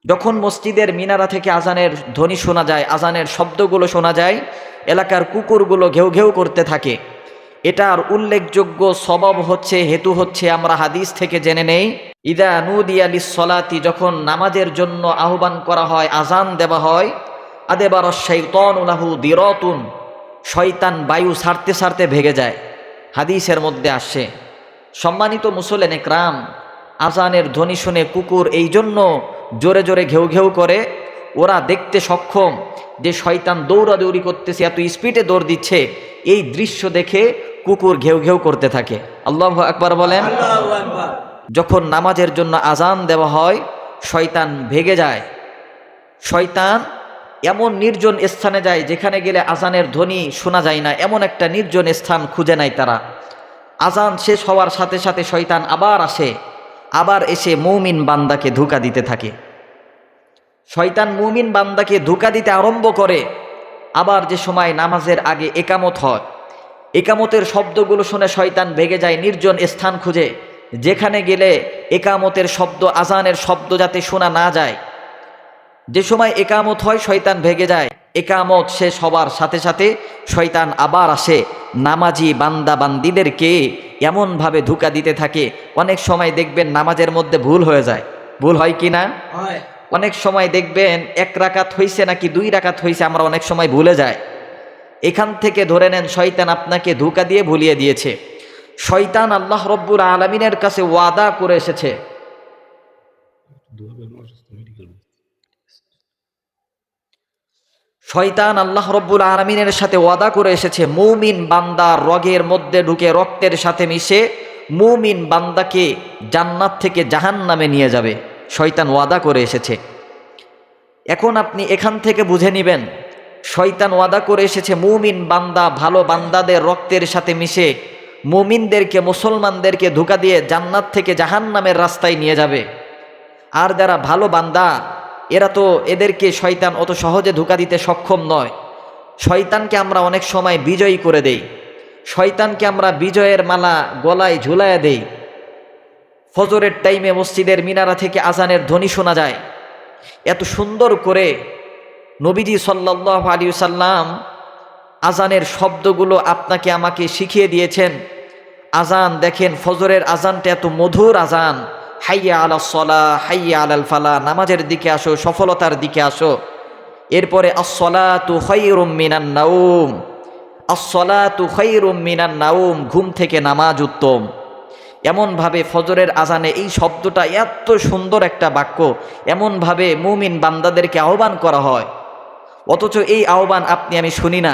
যখন মসজিদের মিনারা থেকে আজানের ধ্বনি শোনা যায়, আজানের শব্দগুলো শোনা যায়, এলাকার কুকুরগুলো ঘেউ ঘেউ করতে থাকে। এটার উল্লেখযোগ্য সবব হচ্ছে, হেতু হচ্ছে, আমরা হাদিস থেকে জেনে নেই, ইদা নুদিয়া লিস-সলাতি, যখন নামাজের জন্য আহ্বান করা হয়, আজান দেওয়া হয়, আদেবার শাইতানু লাহু দিরাতুন, শয়তান বায়ু ছাড়তে ছাড়তে ভেগে যায়। হাদিসের মধ্যে আসে। সম্মানিত মুসল্লিন ইকরাম, আজানের ধ্বনি শুনে কুকুর এই জন্য জোরে জোরে ঘেউ ঘেউ করে, ওরা দেখতে সক্ষম যে শয়তান দৌড়াদৌড়ি করতেছে, এত স্পিডে দৌড় দিচ্ছে। এই দৃশ্য দেখে কুকুর ঘেউ ঘেউ করতে থাকে। আল্লাহু আকবার বলেন। যখন নামাজের জন্য আজান দেওয়া হয়, শয়তান ভেগে যায়। শয়তান এমন নির্জন স্থানে যায় যেখানে গেলে আজানের ধ্বনি শোনা যায় না, এমন একটা নির্জন স্থান খুঁজে নেয় তারা। আজান শেষ হওয়ার সাথে সাথে শয়তান আবার আসে, আবার এসে মুমিন বান্দাকে ধোঁকা দিতে থাকে। শয়তান মুমিন বান্দাকে ধোঁকা দিতে আরম্ভ করে। আবার যে সময় নামাজের আগে একামত হয়, একামতের শব্দগুলো শুনে শয়তান ভেগে যায়, নির্জন স্থান খুঁজে, যেখানে গেলে একামতের শব্দ, আজানের শব্দ যাতে শোনা না যায়। যে সময় একামত হয় শয়তান ভেগে যায়। একামত শেষ হবার সাথে সাথে শয়তান আবার আসে, নামাজি বান্দা বান্দিদেরকে এমনভাবে ধোঁকা দিতে থাকে। অনেক সময় দেখবেন নামাজের মধ্যে ভুল হয়ে যায়। ভুল হয় কি না? অনেক সময় দেখবেন 1 রাকাত হয়েছে নাকি 2 রাকাত হয়েছে, আমরা অনেক সময় ভুলে যাই। এখান থেকে ধরে নেন শয়তান আপনাকে ধোঁকা দিয়ে ভুলিয়ে দিয়েছে। শয়তান আল্লাহ রব্বুল আলামিনের কাছে ওয়াদা করে এসেছে, শয়তান আল্লাহ রব্বুল আলামিনের সাথে ওয়াদা করে এসেছে, মুমিন বান্দা রগের মধ্যে ঢুকে রক্তের সাথে মিশে মুমিন বান্দাকে জান্নাত থেকে জাহান্নামে নিয়ে যাবে। শয়তান ওয়াদা করে এসেছে। এখন আপনি এখান থেকে বুঝে নেবেন, শয়তান ওয়াদা করে এসেছে মুমিন বান্দা ভালো বান্দাদের রক্তের সাথে মিশে মুমিনদেরকে, মুসলমানদেরকে ধোঁকা দিয়ে জান্নাত থেকে জাহান্নামের রাস্তায় নিয়ে যাবে। আর যারা ভালো বান্দা, এরা তো, এদেরকে শয়তান অত সহজে ধোঁকা দিতে সক্ষম নয়। শয়তানকে আমরা অনেক সময় বিজয়ী করে দেই, শয়তানকে আমরা বিজয়ের মালা গলায় ঝুলাইয়া দেই। ফজরের টাইমে মসজিদের মিনারা থেকে আজানের ধ্বনি শোনা যায়, এত সুন্দর করে নবীজি সাল্লাল্লাহু আলাইহি ওয়াসাল্লাম আজানের শব্দগুলো আপনাকে আমাকে শিখিয়ে দিয়েছেন। আজান দেখেন, ফজরের আজানটা এত মধুর আজান, হাইয়া আলাস সালাহ, হাইয়া আলাল ফালাহ, নামাজের দিকে আসো, সফলতার দিকে আসো। এরপরে আস-সালাতু খায়রুম মিনান নাওম, আস-সালাতু খায়রুম মিনান নাওম, ঘুম থেকে নামাজ উত্তম। এমনভাবে ফজরের আজানে এই শব্দটা এত সুন্দর একটা বাক্য, এমনভাবে মুমিন বান্দাদেরকে আহ্বান করা হয়, অথচ এই আহ্বান আপনি আমি শুনি না।